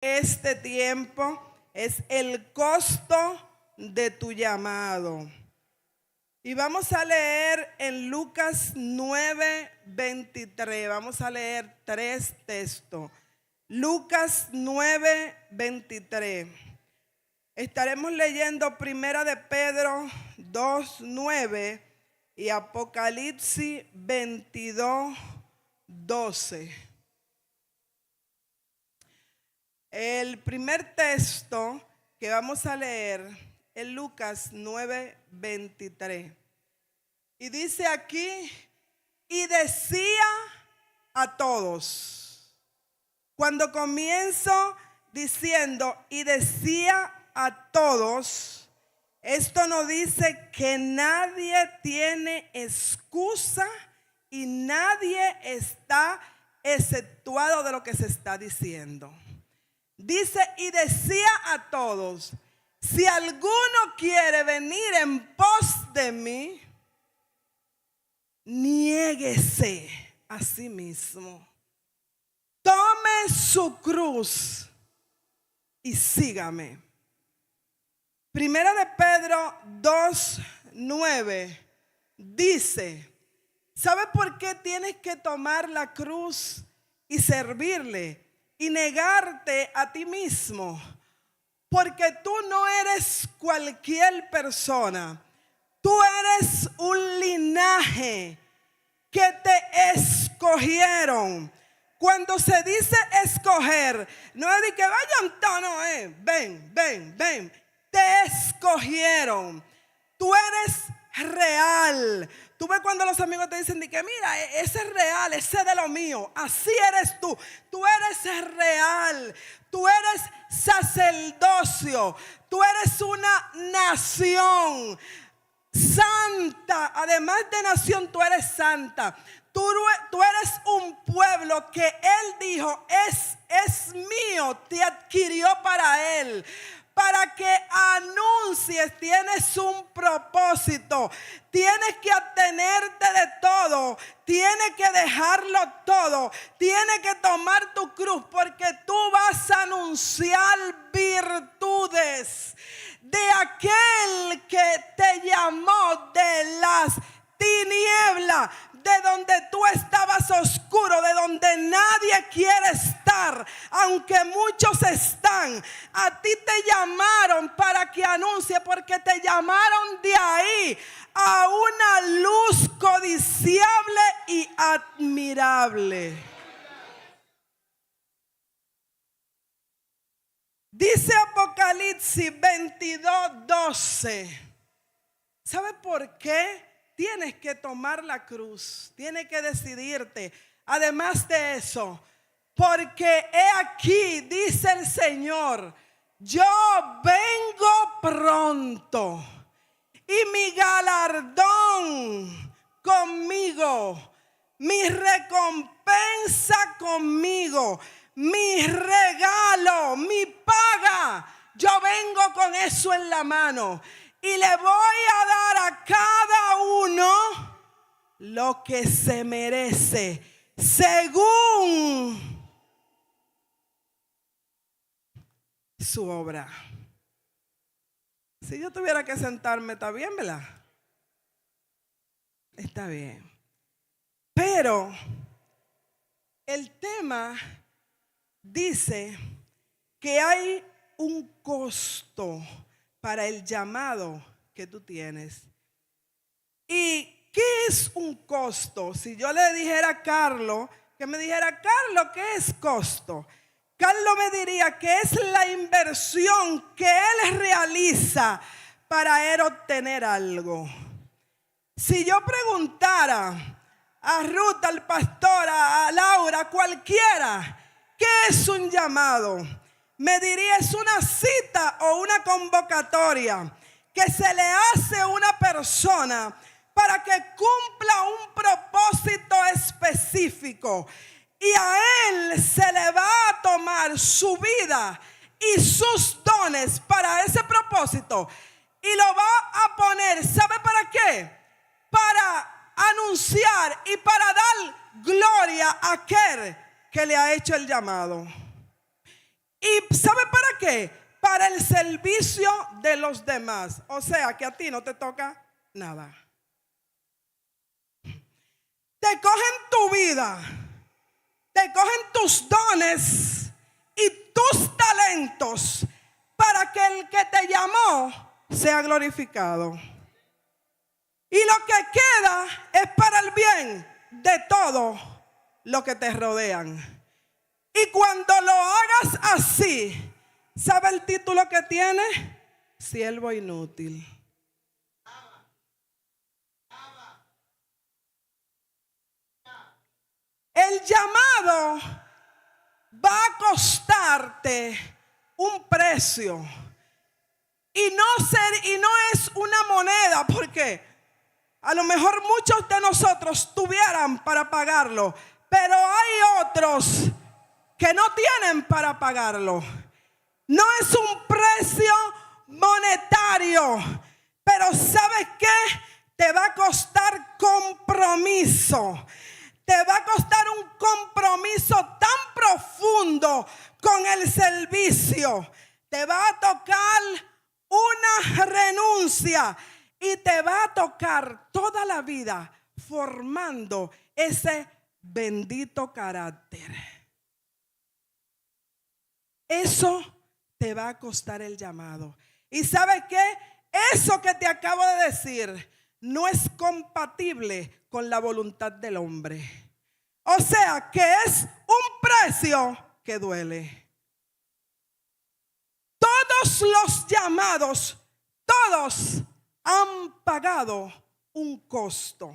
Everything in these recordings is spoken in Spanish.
este tiempo es el costo de tu llamado. Y vamos a leer en Lucas 9:23. Vamos a leer 3 textos. Lucas 9:23. Estaremos leyendo Primera de Pedro 2:9 y Apocalipsis 22:12. El primer texto que vamos a leer es Lucas 9:23. Y dice aquí, y decía a todos. Cuando comienzo diciendo, y decía a todos, esto no dice que nadie tiene excusa y nadie está exceptuado de lo que se está diciendo. Dice, y decía a todos, si alguno quiere venir en pos de mí, niéguese a sí mismo. Tome su cruz y sígame. Primera de Pedro 2:9 dice, ¿sabe por qué tienes que tomar la cruz y servirle y negarte a ti mismo? Porque tú no eres cualquier persona. Tú eres un linaje que te escogieron. Cuando se dice escoger, no es de que vayan todos, ven. Te escogieron. Tú eres real. Tú ves cuando los amigos te dicen de que mira, ese es real, ese es de lo mío. Así eres tú. Tú eres real. Tú eres sacerdocio. Tú eres una nación santa. Además de nación, tú eres santa. Tú eres un pueblo que Él dijo es mío. Te adquirió para Él. Para que anuncies, tienes un propósito. Tienes que abstenerte de todo. Tienes que dejarlo todo. Tienes que tomar tu cruz, porque tú vas a anunciar virtudes de aquel que te llamó de las tinieblas, de donde tú estabas oscuro, de donde nadie quiere estar, aunque muchos están. A ti te llamaron para que anuncie, porque te llamaron de ahí a una luz codiciable y admirable. Dice Apocalipsis 22:12. ¿Sabe por qué? Tienes que tomar la cruz, tienes que decidirte. Además de eso, porque he aquí, dice el Señor, yo vengo pronto y mi galardón conmigo, mi recompensa conmigo, mi regalo, mi paga. Yo vengo con eso en la mano. Y le voy a dar a cada uno lo que se merece, según su obra. Si yo tuviera que sentarme, está bien, ¿verdad? Está bien. Pero el tema dice que hay un costo para el llamado que tú tienes. ¿Y qué es un costo? Si yo le dijera a Carlos, que me dijera, Carlos, ¿qué es costo? Carlos me diría que es la inversión que él realiza para él obtener algo. Si yo preguntara a Ruth, al pastor, a Laura, a cualquiera, ¿qué es un llamado? Me diría, es una cita o una convocatoria que se le hace a una persona para que cumpla un propósito específico. Y a él se le va a tomar su vida y sus dones para ese propósito. Y lo va a poner, ¿sabe para qué? Para anunciar y para dar gloria a aquel que le ha hecho el llamado. ¿Y sabe para qué? Para el servicio de los demás. O sea que a ti no te toca nada. Te cogen tu vida, te cogen tus dones y tus talentos para que el que te llamó sea glorificado. Y lo que queda es para el bien de todos los que te rodean. Y cuando lo hagas así, ¿sabe el título que tiene? Siervo inútil. El llamado va a costarte un precio. Y no es una moneda, porque a lo mejor muchos de nosotros tuvieran para pagarlo, pero hay otros que no tienen para pagarlo. No es un precio monetario, pero ¿sabes qué? Te va a costar compromiso. Te va a costar un compromiso tan profundo con el servicio. Te va a tocar una renuncia y te va a tocar toda la vida formando ese bendito carácter. Eso te va a costar el llamado. ¿Y sabes qué? Eso que te acabo de decir no es compatible con la voluntad del hombre. O sea que es un precio que duele. Todos los llamados, todos han pagado un costo.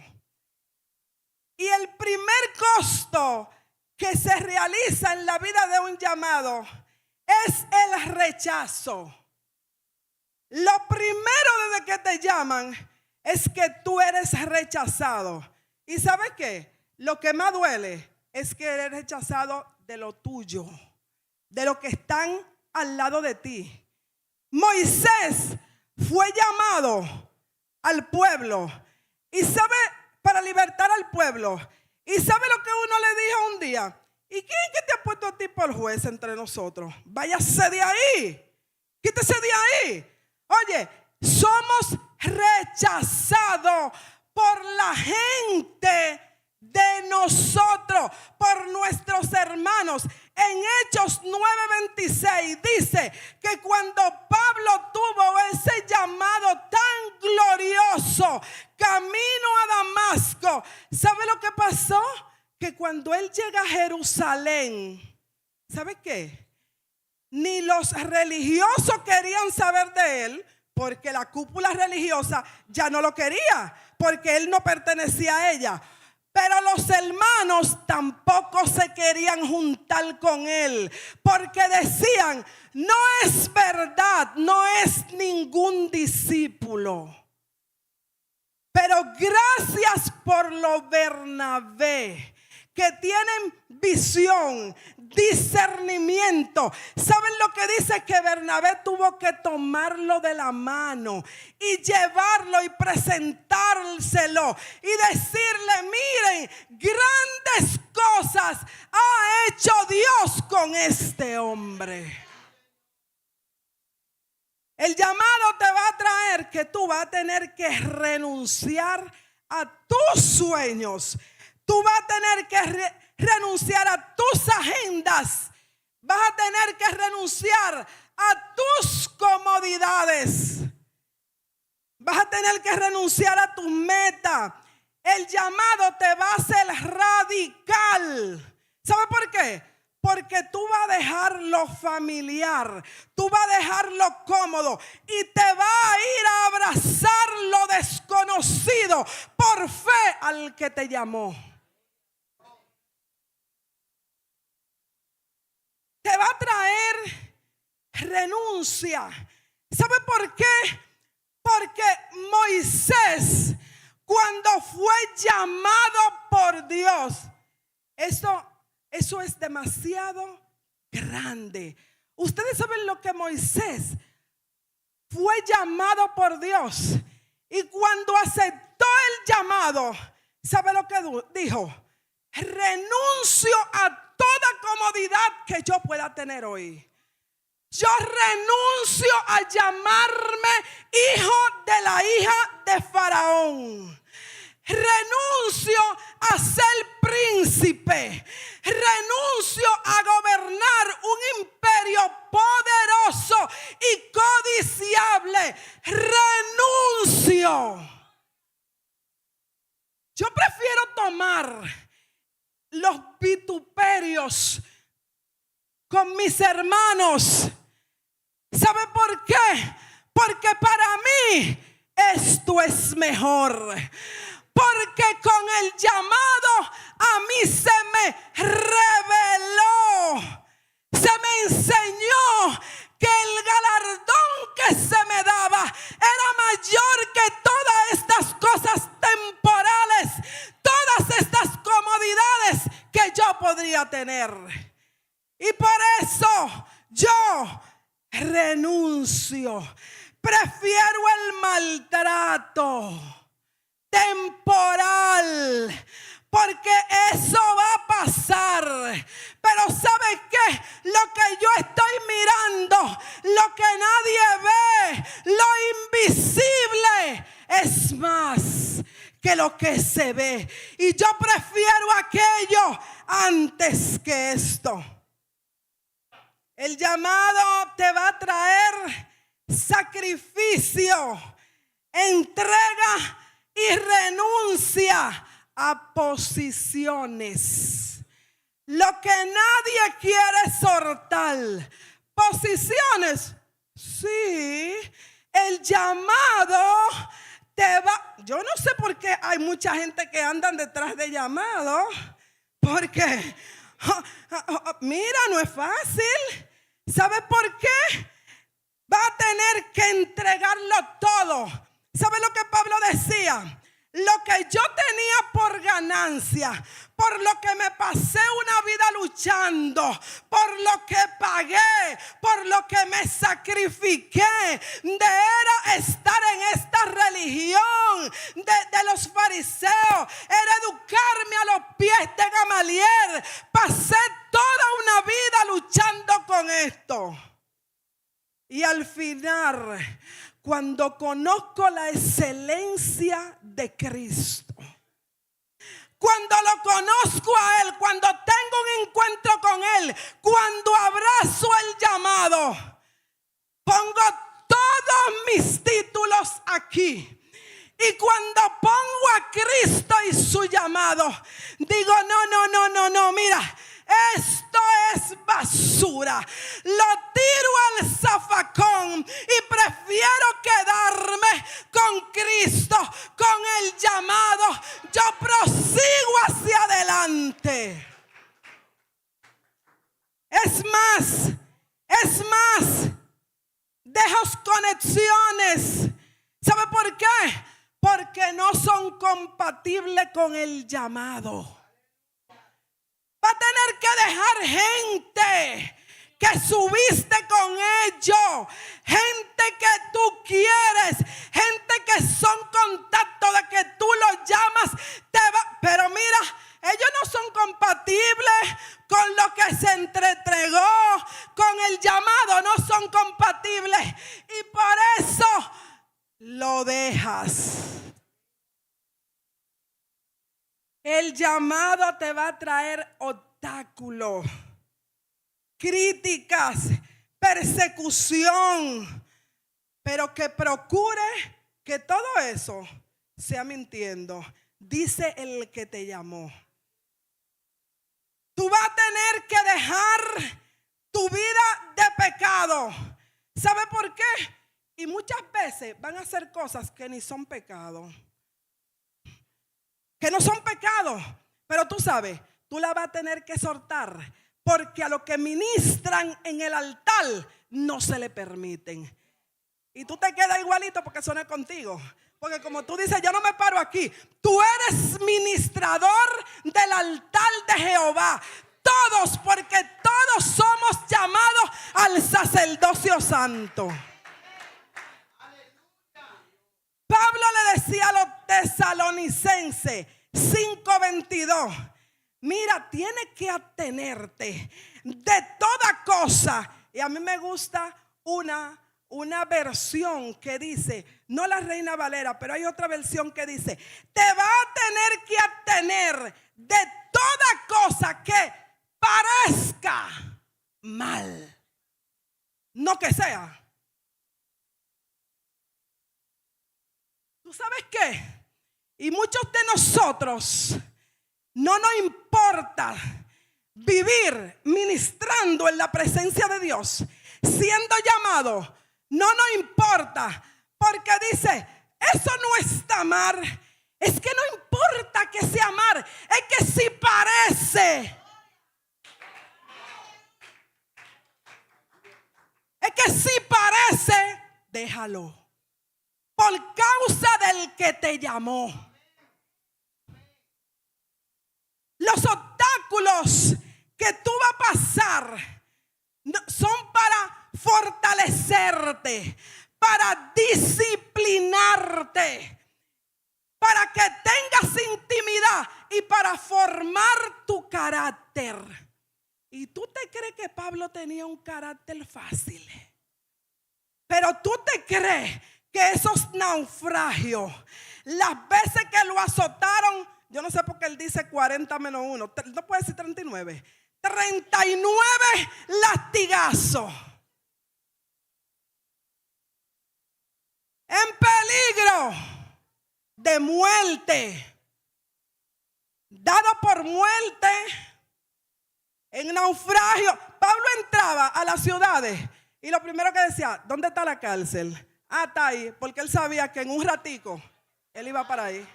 Y el primer costo que se realiza en la vida de un llamado es el rechazo. Lo primero desde que te llaman es que tú eres rechazado. ¿Y sabes qué? Lo que más duele es que eres rechazado de lo tuyo, de lo que están al lado de ti. Moisés fue llamado al pueblo y sabe, para libertar al pueblo. Y sabe lo que uno le dijo un día: ¿y quién es que te ha puesto a ti por juez entre nosotros? Váyase de ahí, quítese de ahí. Oye, somos rechazados por la gente de nosotros, por nuestros hermanos. En Hechos 9:26 dice que cuando Pablo tuvo ese llamado tan glorioso camino a Damasco, ¿sabe lo que pasó? Que cuando él llega a Jerusalén, ¿sabe qué? Ni los religiosos querían saber de él, porque la cúpula religiosa ya no lo quería, porque él no pertenecía a ella. Pero los hermanos tampoco se querían juntar con él, porque decían: no es verdad, no es ningún discípulo. Pero gracias por los Bernabé, que tienen visión, discernimiento. ¿Saben lo que dice? Que Bernabé tuvo que tomarlo de la mano y llevarlo y presentárselo y decirle: miren, grandes cosas ha hecho Dios con este hombre. El llamado te va a traer que tú vas a tener que renunciar a tus sueños. Tú vas a tener que renunciar a tus agendas. Vas a tener que renunciar a tus comodidades. Vas a tener que renunciar a tus metas. El llamado te va a hacer radical. ¿Sabe por qué? Porque tú vas a dejar lo familiar, tú vas a dejar lo cómodo y te vas a ir a abrazar lo desconocido por fe al que te llamó. Te va a traer renuncia. ¿Sabe por qué? Porque Moisés, cuando fue llamado por Dios, eso es demasiado grande. Ustedes saben lo que Moisés fue llamado por Dios. Y cuando aceptó el llamado, ¿sabe lo que dijo? Renuncio a toda comodidad que yo pueda tener hoy. Yo renuncio a llamarme hijo de la hija de Faraón. Renuncio a ser príncipe. Renuncio a gobernar un imperio poderoso y codiciable. Renuncio. Yo prefiero tomar los vituperios con mis hermanos. ¿Sabe por qué? Porque para mí esto es mejor. Porque con el llamado a mí se me reveló, se me enseñó que el galardón que se me daba era mayor que todas estas cosas temporales, todas estas comodidades que yo podría tener. Y por eso yo renuncio, prefiero el maltrato temporal, porque eso va a pasar. Pero ¿sabe qué? Lo que yo estoy mirando, lo que nadie ve, lo invisible, es más que lo que se ve. Y yo prefiero aquello antes que esto. El llamado te va a traer sacrificio, entrega y renuncia a posiciones. Lo que nadie quiere soltar. Posiciones, sí. El llamado te va. Yo no sé por qué hay mucha gente que andan detrás de llamados. Porque mira, no es fácil. ¿Sabe por qué? Va a tener que entregarlo todo. ¿Sabe lo que Pablo decía? Lo que yo tenía por ganancia, por lo que me pasé una vida luchando, por lo que pagué, por lo que me sacrifiqué, de era estar en esta religión de los fariseos, era educarme a los pies de Gamaliel. Pasé toda una vida luchando con esto. Y al final, cuando conozco la excelencia de Cristo, cuando lo conozco a Él, cuando tengo un encuentro con Él, cuando abrazo el llamado, pongo todos mis títulos aquí. Y cuando pongo a Cristo y su llamado, digo, no, mira, esto es basura. Lo tiro al zafacón y prefiero quedarme con Cristo, con el llamado. Yo prosigo hacia adelante. Es más, dejo conexiones. ¿Sabe por qué? Porque no son compatibles con el llamado. Va a tener que dejar gente que subiste con ellos, gente que tú quieres, gente que son contactos de que tú los llamas, pero mira, ellos no son compatibles con lo que se entregó, con el llamado, no son compatibles y por eso lo dejas. El llamado te va a traer obstáculos, críticas, persecución, pero que procure que todo eso sea mintiendo, dice el que te llamó. Tú vas a tener que dejar tu vida de pecado. ¿Sabe por qué? Y muchas veces van a hacer cosas que ni son pecado, que no son pecados, pero tú sabes, tú la vas a tener que soltar, porque a lo que ministran en el altar no se le permiten. Y tú te quedas igualito porque suena contigo. Porque como tú dices, yo no me paro aquí. Tú eres ministrador del altar de Jehová. Todos, porque todos somos llamados al sacerdocio santo. Pablo le decía a los tesalonicenses 5:22, mira, tienes que abstenerte de toda cosa Y a mí me gusta una versión que dice, no la Reina Valera, pero hay otra versión que dice, te va a tener que abstener de toda cosa que parezca mal, no que sea. ¿Tú sabes qué? Y muchos de nosotros no nos importa vivir ministrando en la presencia de Dios, siendo llamado. No nos importa, porque dice, eso no está amar. Es que no importa que sea amar, es que si parece. Es que si parece, déjalo. Por causa del que te llamó. Los obstáculos que tú vas a pasar son para fortalecerte, para disciplinarte, para que tengas intimidad y para formar tu carácter. ¿Y tú te crees que Pablo tenía un carácter fácil? Pero tú te crees que esos naufragios, las veces que lo azotaron, yo no sé por qué él dice 40 menos 1, no puede decir 39, 39 latigazos, en peligro de muerte, dado por muerte, en naufragio. Pablo entraba a las ciudades y lo primero que decía, ¿dónde está la cárcel? Ah, está ahí, porque él sabía que en un ratico él iba para ahí.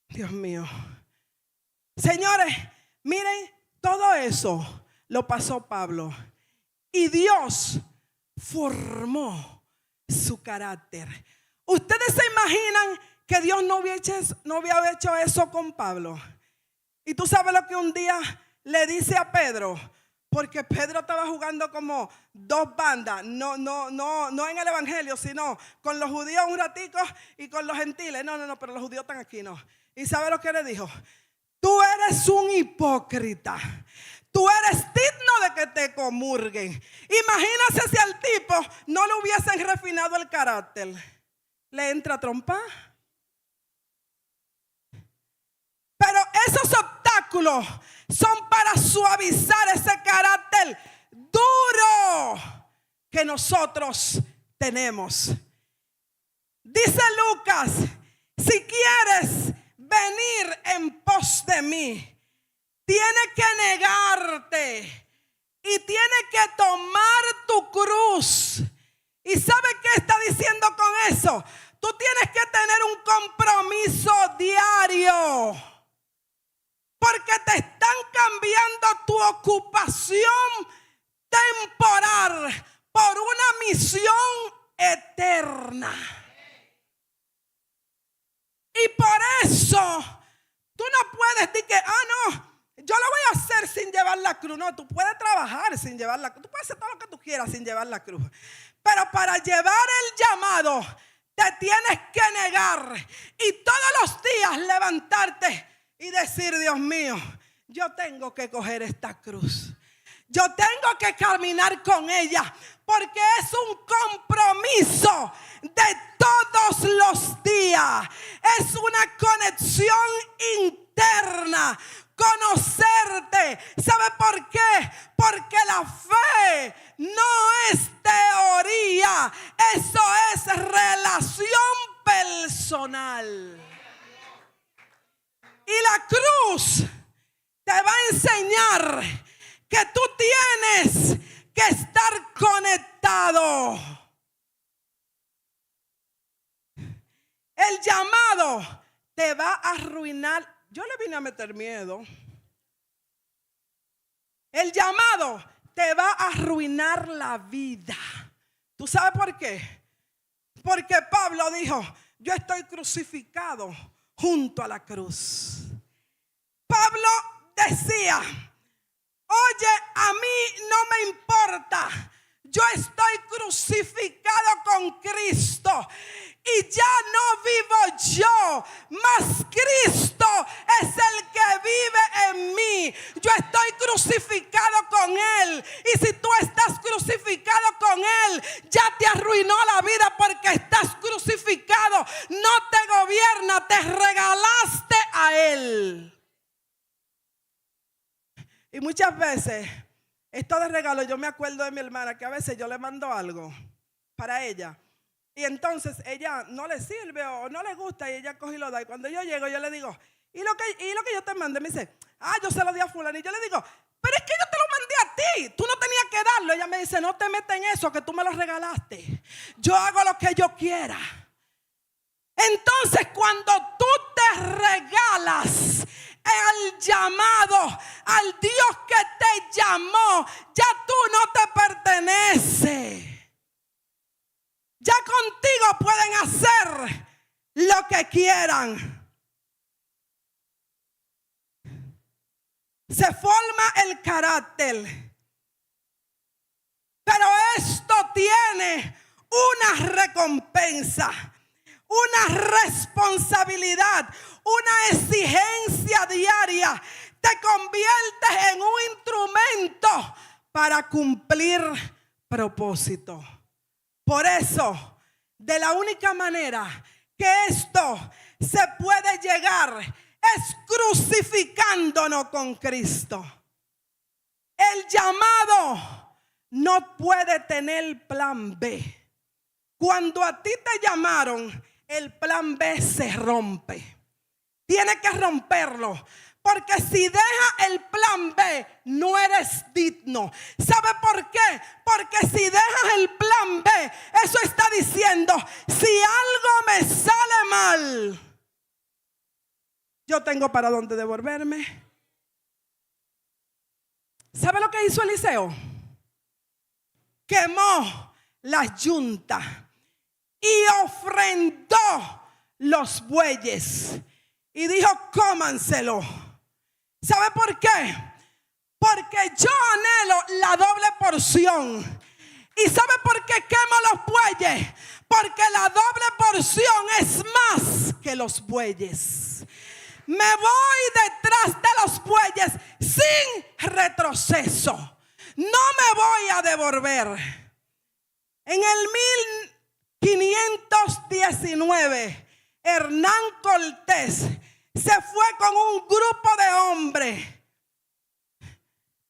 Dios mío. Señores, miren, todo eso lo pasó Pablo. Y Dios formó su carácter. ¿Ustedes se imaginan que Dios no había hecho eso con Pablo? Y tú sabes lo que un día le dice a Pedro, porque Pedro estaba jugando como dos bandas, no en el evangelio, sino con los judíos un ratico y con los gentiles. No, pero los judíos están aquí, no. ¿Y sabe lo que le dijo? Tú eres un hipócrita. Tú eres digno de que te comulguen. Imagínate si al tipo no le hubiesen refinado el carácter. Le entra a trompar. Pero esos obstáculos son para suavizar ese carácter duro que nosotros tenemos. Dice Lucas, si quieres venir en pos de mí, tienes que negarte y tienes que tomar tu cruz. ¿Y sabe qué está diciendo con eso? Tú tienes que tener un compromiso diario, porque te están cambiando tu ocupación temporal por una misión eterna. Y por eso tú no puedes decir que, no, yo lo voy a hacer sin llevar la cruz. No, tú puedes trabajar sin llevar la cruz. Tú puedes hacer todo lo que tú quieras sin llevar la cruz. Pero para llevar el llamado, te tienes que negar. Y todos los días levantarte y decir, Dios mío, yo tengo que coger esta cruz. Yo tengo que caminar con ella, porque es un compromiso de todos los días. Es una conexión interna. Conocerte. ¿Sabe por qué? Porque la fe no es teoría. Eso es relación personal. Y la cruz te va a enseñar que tú tienes que estar conectado. El llamado te va a arruinar. Yo le vine a meter miedo. El llamado te va a arruinar la vida. ¿Tú sabes por qué? Porque Pablo dijo, yo estoy crucificado junto a la cruz. Pablo decía, oye, a mí no me importa. Yo estoy crucificado con Cristo. Y ya no vivo yo, mas Cristo es el que vive en mí. Yo estoy crucificado con Él. Y si tú estás crucificado con Él, ya te arruinó la vida porque estás crucificado. No te gobierna, te regalaste a Él. Y muchas veces, esto de regalo, yo me acuerdo de mi hermana que a veces yo le mando algo para ella. Y entonces ella no le sirve o no le gusta y ella coge y lo da. Y cuando yo llego yo le digo, ¿y lo que yo te mandé? Me dice, yo se lo di a fulano. Y yo le digo, pero es que yo te lo mandé a ti, tú no tenías que darlo. Ella me dice, no te metas en eso, que tú me lo regalaste. Yo hago lo que yo quiera. Entonces cuando tú te regalas el llamado al Dios que te llamó, ya tú no te perteneces. Ya contigo pueden hacer lo que quieran. Se forma el carácter. Pero esto tiene una recompensa, una responsabilidad, una exigencia diaria. Te conviertes en un instrumento para cumplir propósito. Por eso, de la única manera que esto se puede llegar es crucificándonos con Cristo. El llamado no puede tener plan B. Cuando a ti te llamaron, el plan B se rompe. Tienes que romperlo. Porque si dejas el plan B, no eres digno. ¿Sabe por qué? Porque si dejas el plan B, eso está diciendo, si algo me sale mal, yo tengo para dónde devolverme. ¿Sabe lo que hizo Eliseo? Quemó las yuntas y ofrendó los bueyes. Y dijo, cómanselo. ¿Sabe por qué? Porque yo anhelo la doble porción. ¿Y sabe por qué quemo los bueyes? Porque la doble porción es más que los bueyes. Me voy detrás de los bueyes sin retroceso. No me voy a devolver. En el 1519, Hernán Cortés se fue con un grupo de hombres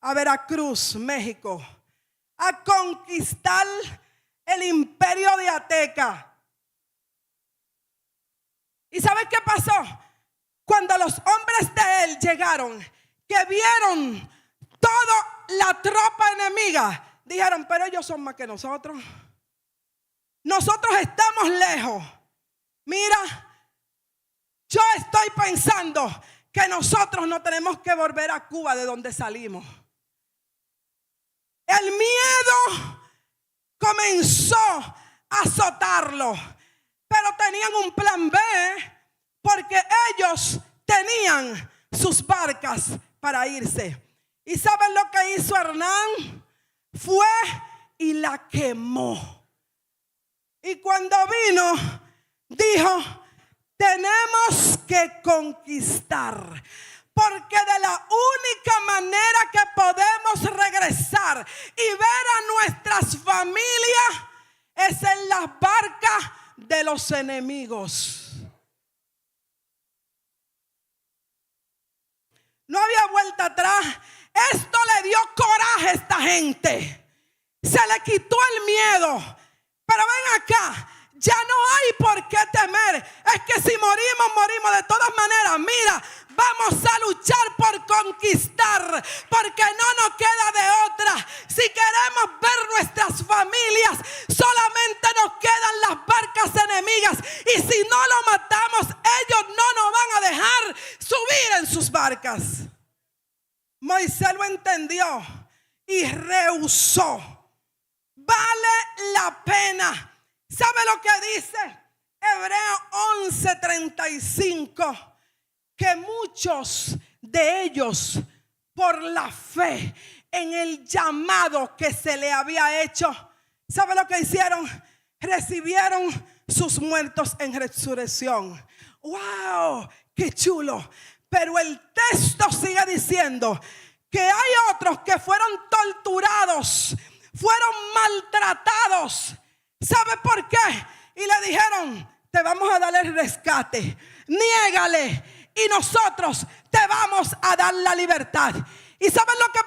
a Veracruz, México, a conquistar el imperio de Azteca. ¿Y sabes qué pasó? Cuando los hombres de él llegaron, que vieron toda la tropa enemiga, dijeron, pero ellos son más que nosotros. Nosotros estamos lejos. Mira, yo estoy pensando que nosotros no tenemos que volver a Cuba de donde salimos. El miedo comenzó a azotarlo, pero tenían un plan B porque ellos tenían sus barcas para irse. ¿Y saben lo que hizo Hernán? Fue y la quemó. Y cuando vino, dijo, tenemos que conquistar. Porque de la única manera que podemos regresar y ver a nuestras familias es en las barcas de los enemigos. No había vuelta atrás. Esto le dio coraje a esta gente. Se le quitó el miedo. Pero ven acá. Ya no hay por qué temer. Es que si morimos, morimos de todas maneras. Mira, vamos a luchar por conquistar, porque no nos queda de otra. Si queremos ver nuestras familias, solamente nos quedan las barcas enemigas. Y si no lo matamos, ellos no nos van a dejar subir en sus barcas. Moisés lo entendió y rehusó. Vale la pena. ¿Sabe lo que dice Hebreos 11:35? Que muchos de ellos, por la fe en el llamado que se le había hecho, ¿sabe lo que hicieron? Recibieron sus muertos en resurrección. ¡Wow! ¡Qué chulo! Pero el texto sigue diciendo que hay otros que fueron torturados, fueron maltratados. ¿Sabe por qué? Y le dijeron: te vamos a dar el rescate, niégale y nosotros te vamos a dar la libertad. ¿Y saben lo que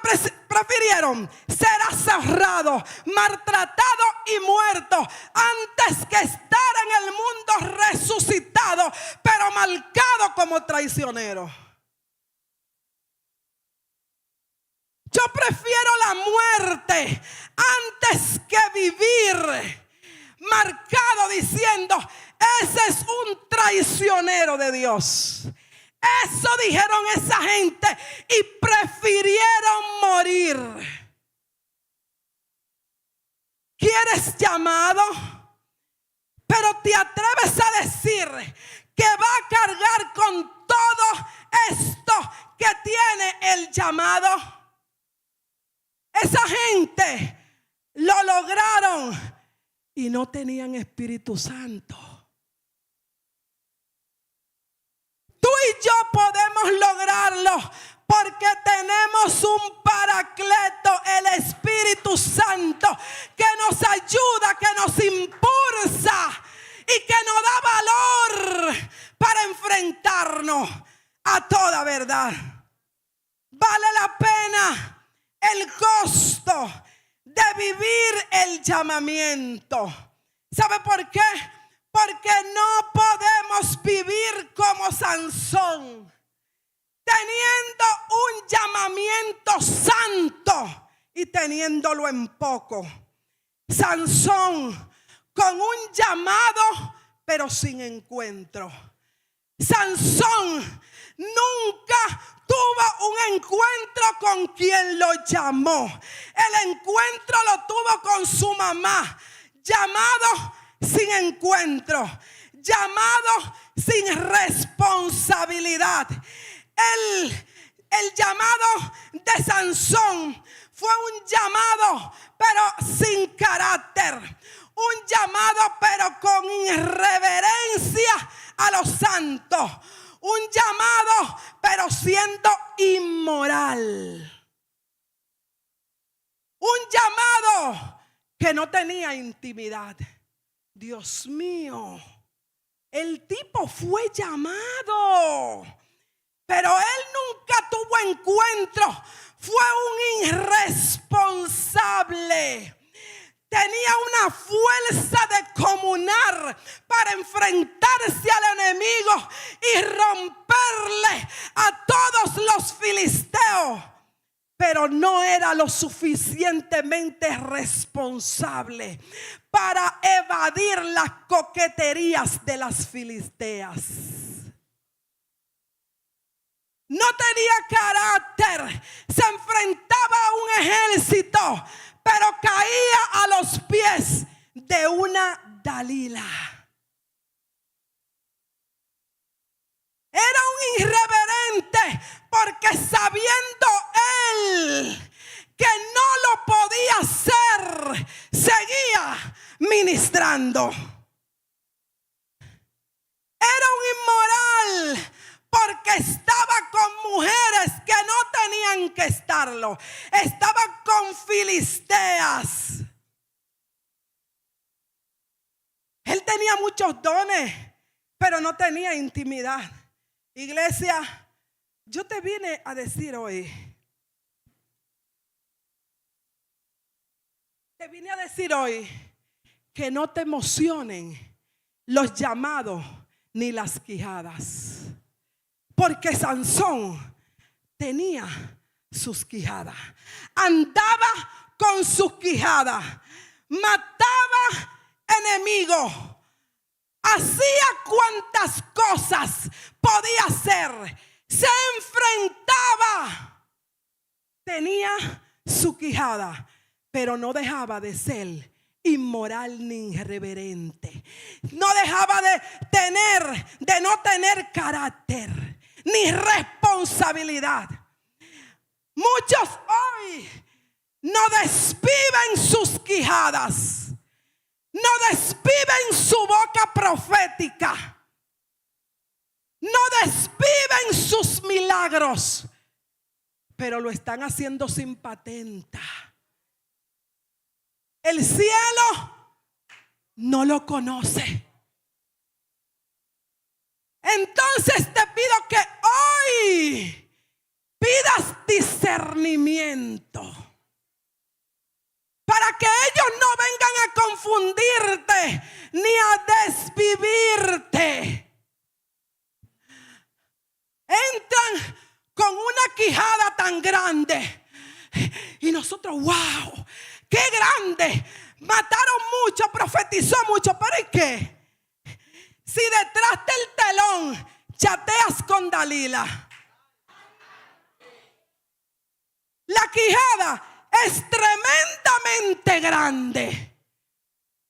prefirieron? Ser aserrado, maltratado y muerto antes que estar en el mundo resucitado, pero marcado como traicionero. Yo prefiero la muerte antes que vivir marcado diciendo: ese es un traicionero de Dios. Eso dijeron esa gente y prefirieron morir. ¿Quieres llamado? Pero te atreves a decir que va a cargar con todo esto que tiene el llamado. Esa gente lo lograron y no tenían Espíritu Santo. Tú y yo podemos lograrlo porque tenemos un Paracleto, el Espíritu Santo, que nos ayuda, que nos impulsa y que nos da valor para enfrentarnos a toda verdad. Vale la pena el costo de vivir el llamamiento. ¿Sabe por qué? Porque no podemos vivir como Sansón, teniendo un llamamiento santo y teniéndolo en poco. Sansón con un llamado pero sin encuentro. Sansón nunca tuvo un encuentro con quien lo llamó. El encuentro lo tuvo con su mamá. Llamado sin encuentro, llamado sin responsabilidad. El llamado de Sansón fue un llamado pero sin carácter, un llamado pero con irreverencia a los santos, un llamado pero siendo inmoral, un llamado que no tenía intimidad. Dios mío, el tipo fue llamado, pero él nunca tuvo encuentro. Fue un irresponsable. Tenía una fuerza de comunar para enfrentarse al enemigo y romperle a todos los filisteos, pero no era lo suficientemente responsable para evadir las coqueterías de las filisteas. No tenía carácter, se enfrentaba a un ejército, pero caía a los pies de una Dalila. Era un irreverente porque sabiendo él que no lo podía hacer, seguía ministrando. Era un inmoral porque estaba con mujeres que no tenían que estarlo. Estaba con filisteas. Él tenía muchos dones, pero no tenía intimidad. Iglesia, yo te vine a decir hoy, que no te emocionen los llamados ni las quijadas. Porque Sansón tenía sus quijadas. Andaba con sus quijadas. Mataba enemigos. Hacía cuantas cosas podía hacer. Se enfrentaba. Tenía su quijada, pero no dejaba de ser inmoral ni irreverente. No dejaba de no tener carácter ni responsabilidad. Muchos hoy no desviven sus quijadas, no desviven su boca profética, no desviven sus milagros, pero lo están haciendo sin patenta. El cielo no lo conoce. Entonces te pido que hoy pidas discernimiento para que ellos no vengan a confundirte ni a desvivirte. Entran con una quijada tan grande y nosotros, wow, qué grande, mataron mucho, profetizó mucho, pero ¿y qué? Si detrás del telón chateas con Dalila, la quijada es tremendamente grande.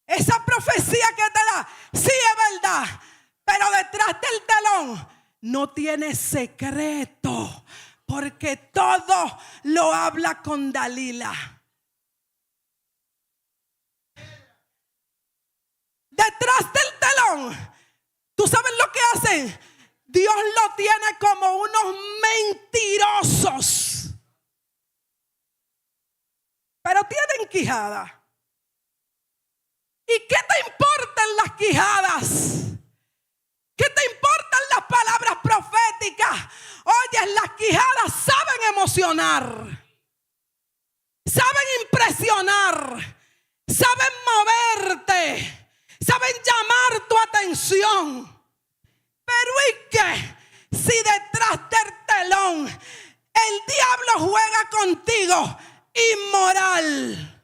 Esa profecía que te da, sí es verdad, pero detrás del telón no tiene secreto, porque todo lo habla con Dalila. Detrás del telón, ¿tú sabes lo que hacen? Dios lo tiene como unos mentirosos, pero tienen quijada. ¿Y qué te importan las quijadas? ¿Qué te importan las palabras proféticas? Oye, las quijadas saben emocionar, saben impresionar, saben moverte, saben llamar tu atención. Pero ¿y qué? Si detrás del telón el diablo juega contigo inmoral.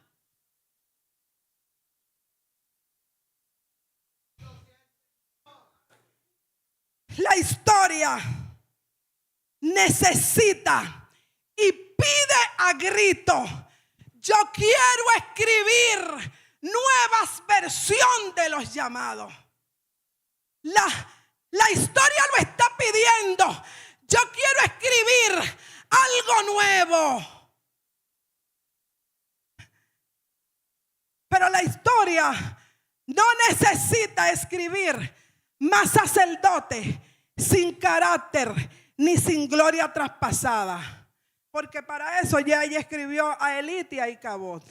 La historia necesita y pide a grito: yo quiero escribir nuevas versiones de los llamados. La historia lo está pidiendo. Yo quiero escribir algo nuevo. Pero la historia no necesita escribir más sacerdote sin carácter ni sin gloria traspasada, porque para eso ya ella escribió a Elitia y Cabot.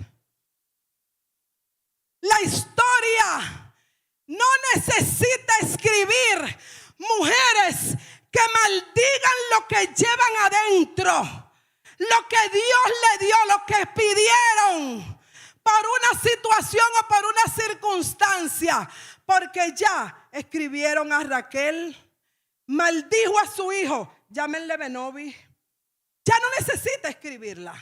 La historia no necesita escribir mujeres que maldigan lo que llevan adentro, lo que Dios le dio, lo que pidieron por una situación o por una circunstancia, porque ya escribieron a Raquel, maldijo a su hijo, llámenle Benovi. Ya no necesita escribirla.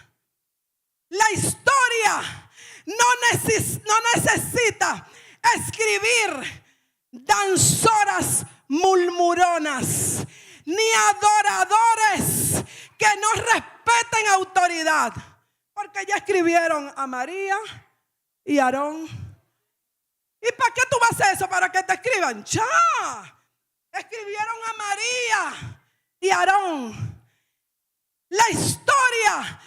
La historia no necesita escribir danzoras murmuronas ni adoradores que no respeten autoridad, porque ya escribieron a María y Aarón. ¿Y para qué tú vas a hacer eso? ¿Para que te escriban? Ya escribieron a María y Aarón. La historia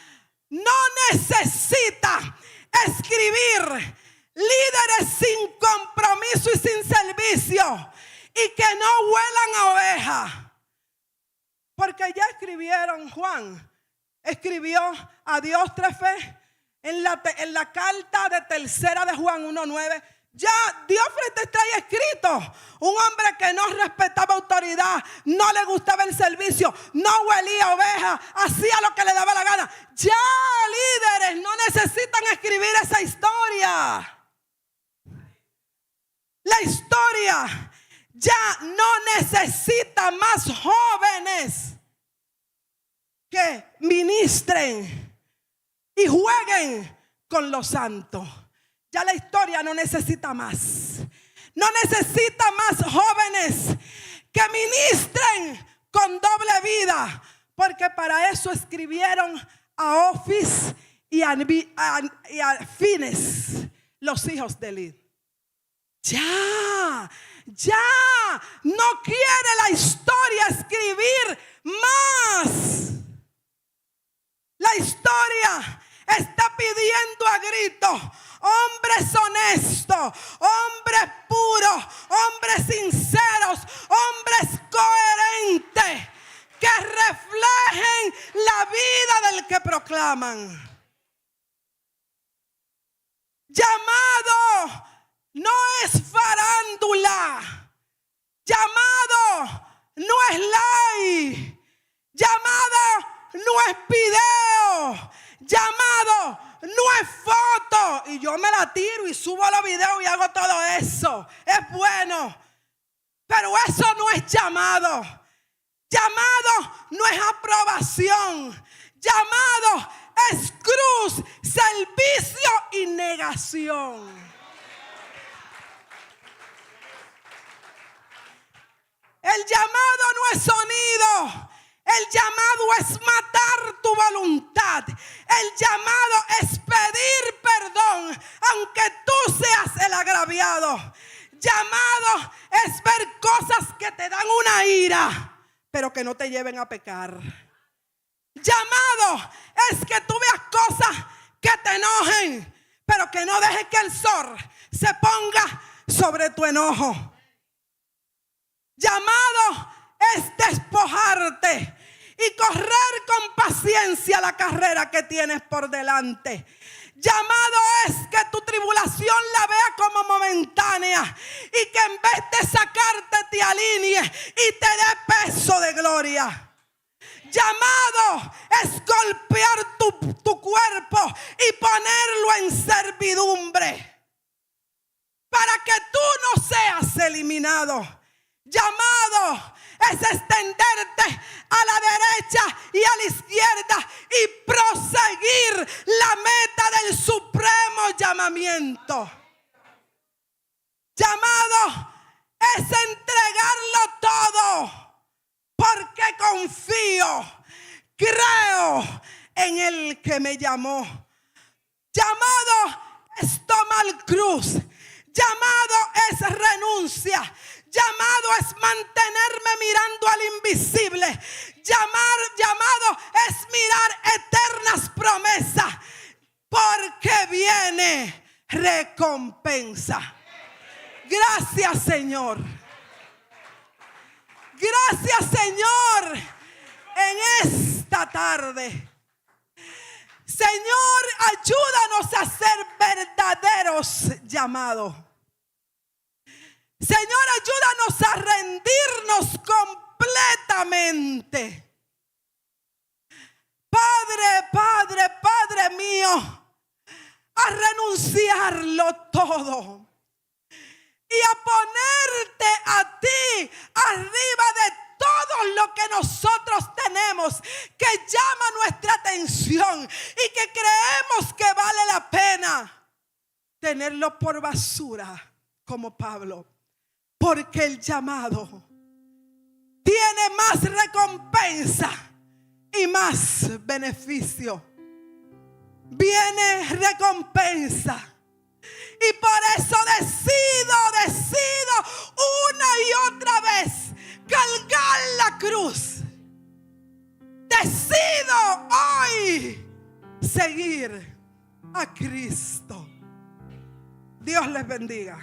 no necesita escribir líderes sin compromiso y sin servicio y que no huelan a oveja, porque ya escribieron. Juan escribió a Dios tres fe en la carta de tercera de Juan 1:9. Ya Dios te trae escrito un hombre que no respetaba autoridad, no le gustaba el servicio, no huelía oveja, hacía lo que le daba la gana. Ya líderes no necesitan escribir esa historia. La historia ya no necesita más jóvenes que ministren y jueguen con los santos. Ya la historia no necesita más. No necesita más jóvenes que ministren con doble vida, porque para eso escribieron a Ofis y a Fines, los hijos de Eli. Ya no quiere la historia escribir más. La historia está pidiendo a grito: hombres honestos, hombres puros, hombres sinceros, hombres coherentes, que reflejen la vida del que proclaman. Llamado no es farándula. Llamado no es like. Llamado no es video. Llamado no es foto. Y yo me la tiro y subo los videos y hago todo eso. Es bueno. Pero eso no es llamado. Llamado no es aprobación. Llamado es cruz, servicio y negación. El llamado no es sonido. El llamado es matar tu voluntad. El llamado es pedir perdón, aunque tú seas el agraviado. Llamado es ver cosas que te dan una ira, pero que no te lleven a pecar. Llamado es que tú veas cosas que te enojen, pero que no dejes que el sol se ponga sobre tu enojo. Llamado es despojarte y correr con paciencia la carrera que tienes por delante. Llamado es que tu tribulación la vea como momentánea y que en vez de sacarte te alinee y te dé peso de gloria. Llamado es golpear tu cuerpo y ponerlo en servidumbre para que tú no seas eliminado. Llamado es extenderte a la derecha y a la izquierda y proseguir la meta del supremo llamamiento. Llamado es entregarlo todo. Porque confío, creo en el que me llamó. Llamado es tomar cruz. Llamado es renuncia. Llamado es mantenerme mirando al invisible. Llamado es mirar eternas promesas. Porque viene recompensa. Gracias, Señor. Gracias, Señor, en esta tarde. Señor, ayúdanos a ser verdaderos llamados. Señor, ayúdanos a rendirnos completamente. Padre mío, a renunciarlo todo. Y a ponerte a ti arriba de todo lo que nosotros tenemos que llama nuestra atención y que creemos que vale la pena tenerlo por basura como Pablo, porque el llamado tiene más recompensa y más beneficio. Viene recompensa. Y por eso decido una y otra vez cargar la cruz. Decido hoy seguir a Cristo. Dios les bendiga.